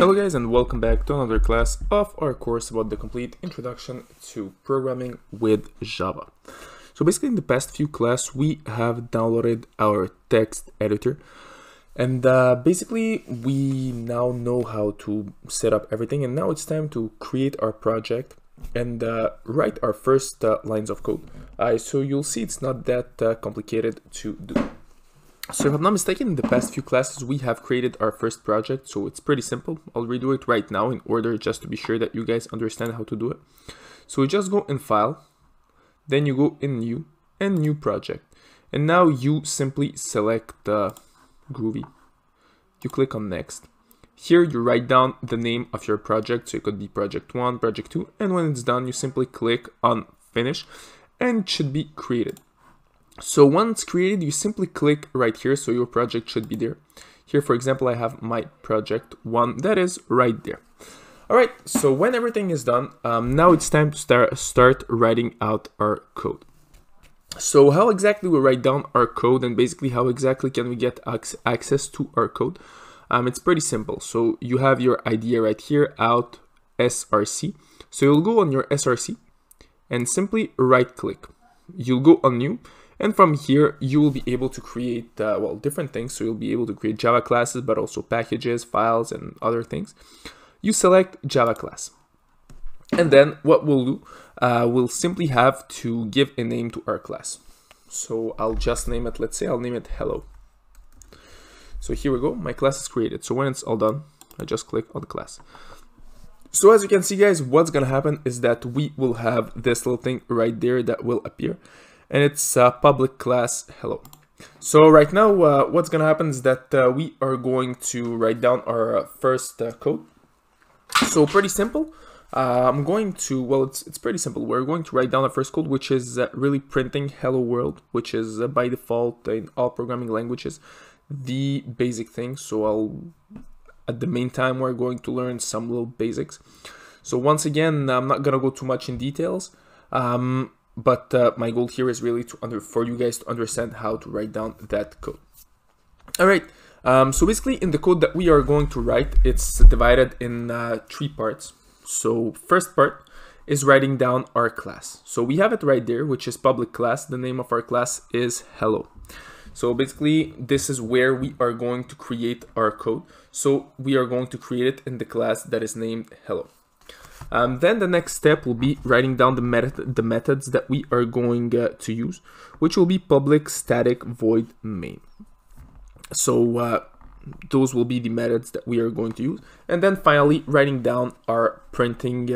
Hello guys, and welcome back to another class of our course about the complete introduction to programming with Java. So basically in the past few classes we have downloaded our text editor, and basically we now know how to set up everything, and now it's time to create our project and write our first lines of code. So you'll see it's not that complicated to do. So if I'm not mistaken, in the past few classes we have created our first project, so it's pretty simple. I'll redo it right now in order just to be sure that you guys understand how to do it. So you just go in File, then you go in New and New Project, and now you simply select Groovy. You click on Next. Here you write down the name of your project, so it could be Project 1, Project 2, and when it's done you simply click on Finish and it should be created. So once created, you simply click right here, so your project should be there. Here, for example, I have my project 1 that is right there. All right, so when everything is done, now it's time to start writing out our code. So how exactly we write down our code, and basically how exactly can we get access to our code? It's pretty simple. So you have your idea right here, out src. So you'll go on your src and simply right click. You'll go on New. And from here, you will be able to create, well, different things. So you'll be able to create Java classes, but also packages, files, and other things. You select Java class. And then what we'll do, we'll simply have to give a name to our class. So I'll just name it, let's say I'll name it Hello. So here we go, my class is created. So when it's all done, I just click on the class. So as you can see, guys, what's going to happen is that we will have this little thing right there that will appear. And it's public class hello. So right now, what's gonna happen is that we are going to write down our first code. So pretty simple. I'm going to, well, it's pretty simple. We're going to write down our first code, which is really printing hello world, which is by default in all programming languages, the basic thing. So at the meantime, we're going to learn some little basics. So once again, I'm not gonna go too much in details. But my goal here is really for you guys to understand how to write down that code. All right, so basically in the code that we are going to write, it's divided in 3 parts. So first part is writing down our class. So we have it right there, which is public class. The name of our class is hello. So basically this is where we are going to create our code. So we are going to create it in the class that is named hello. Then the next step will be writing down the methods that we are going to use, which will be public static void main. So those will be the methods that we are going to use. And then finally writing down our printing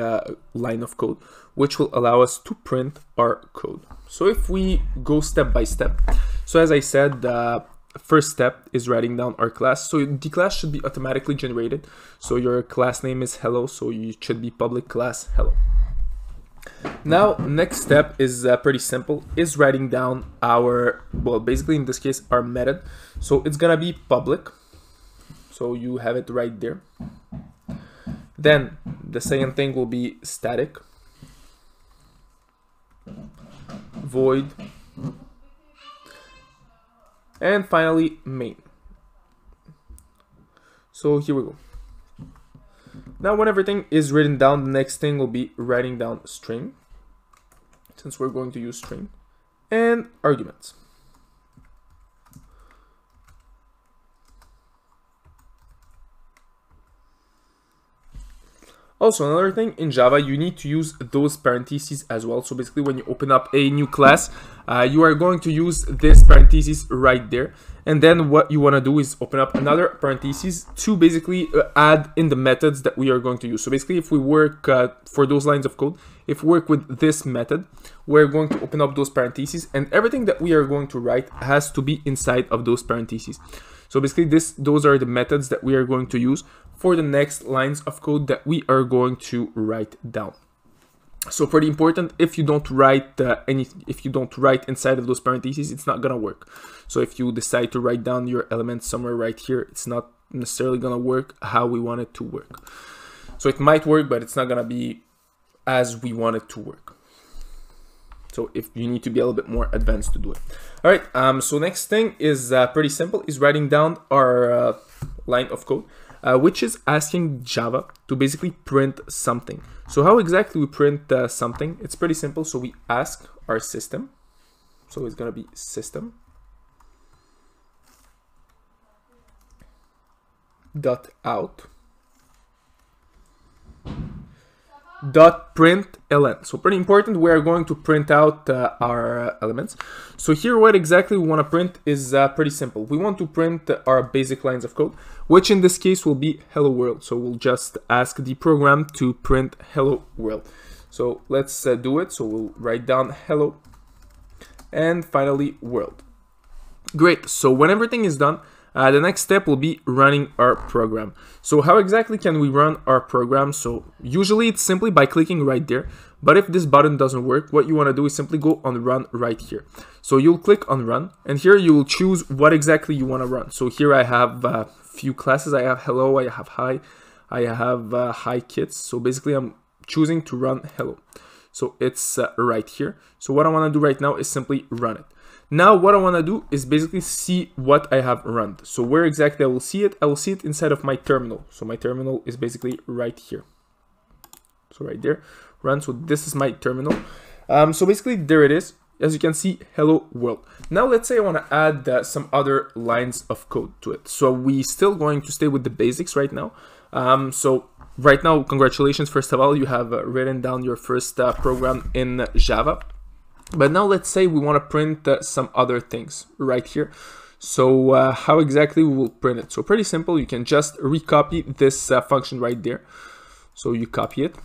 line of code, which will allow us to print our code. So if we go step by step, so as I said, first step is writing down our class. So the class should be automatically generated. So your class name is hello, so you should be public class hello. Now next step is pretty simple, is writing down our, well, basically in this case our method. So it's gonna be public, so you have it right there. Then the second thing will be static void, and finally main. So here we go. Now when everything is written down, the next thing will be writing down string, since we're going to use string, and arguments. Also, another thing, in Java, you need to use those parentheses as well. So basically, when you open up a new class, you are going to use this parentheses right there. And then what you want to do is open up another parentheses to basically add in the methods that we are going to use. So basically, if we work for those lines of code, if we work with this method, we're going to open up those parentheses, and everything that we are going to write has to be inside of those parentheses. So basically those are the methods that we are going to use for the next lines of code that we are going to write down. So pretty important, if you don't write if you don't write inside of those parentheses, it's not gonna work. So if you decide to write down your elements somewhere right here, it's not necessarily gonna work how we want it to work. So it might work, but it's not gonna be as we want it to work. So if you need to be a little bit more advanced to do it. All right, so next thing is pretty simple, is writing down our line of code. which is asking Java to basically print something. So how exactly we print something? It's pretty simple. So we ask our system. So it's going to be system dot out dot print ln. So pretty important, we are going to print out our elements. So here what exactly we want to print is pretty simple. We want to print our basic lines of code, which in this case will be hello world. So we'll just ask the program to print hello world. So let's do it. So we'll write down hello and finally world. Great. So when everything is done, the next step will be running our program. So how exactly can we run our program? So usually it's simply by clicking right there. But if this button doesn't work, what you want to do is simply go on run right here. So you'll click on run and here you will choose what exactly you want to run. So here I have a few classes. I have hello, I have hi, I have hi kids. So basically I'm choosing to run hello. So it's right here. So what I want to do right now is simply run it. Now what I want to do is basically see what I have run. So where exactly I will see it? I will see it inside of my terminal. So my terminal is basically right here. So right there, run. So this is my terminal. So basically there it is. As you can see, hello world. Now let's say I want to add some other lines of code to it. So we still going to stay with the basics right now. So right now, congratulations. First of all, you have written down your first program in Java. But now let's say we want to print some other things right here. So how exactly we will print it? So pretty simple. You can just recopy this function right there. So you copy it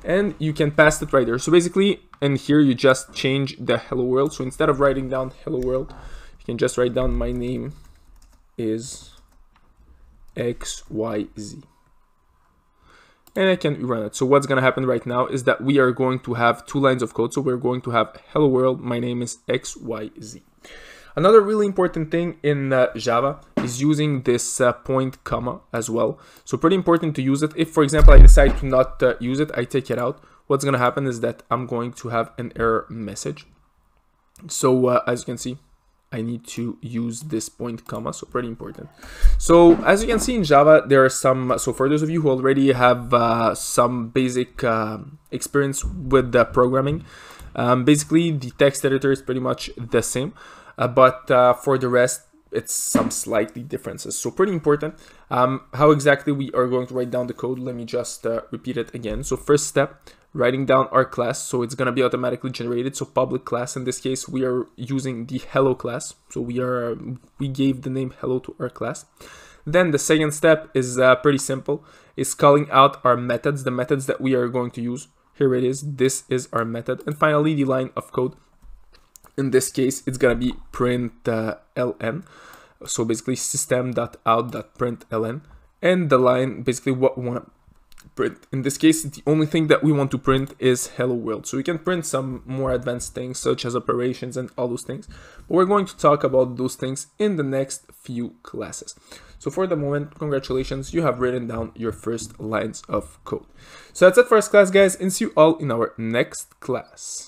and you can paste it right there. So basically in here, you just change the hello world. So instead of writing down hello world, you can just write down my name is XYZ. And I can run it. So what's going to happen right now is that we are going to have two lines of code. So we're going to have hello world, my name is XYZ. Another really important thing in Java is using this point comma as well. So pretty important to use it. If, for example, I decide to not use it, I take it out. What's going to happen is that I'm going to have an error message. So as you can see, I need to use this point comma, so pretty important. So as you can see in Java, there are some, so for those of you who already have some basic experience with the programming, basically the text editor is pretty much the same, but for the rest, it's some slightly differences. So pretty important. How exactly we are going to write down the code? Let me just repeat it again. So first step, writing down our class. So it's going to be automatically generated. So public class, in this case, we are using the hello class. So we gave the name hello to our class. Then the second step is pretty simple. It's calling out our methods, the methods that we are going to use. Here it is. This is our method. And finally, the line of code. In this case, it's going to be print ln. So basically system.out.println. And the line, basically what we want to print. In this case, the only thing that we want to print is hello world. So we can print some more advanced things such as operations and all those things. But we're going to talk about those things in the next few classes. So for the moment, congratulations, you have written down your first lines of code. So that's it for this class, guys, and see you all in our next class.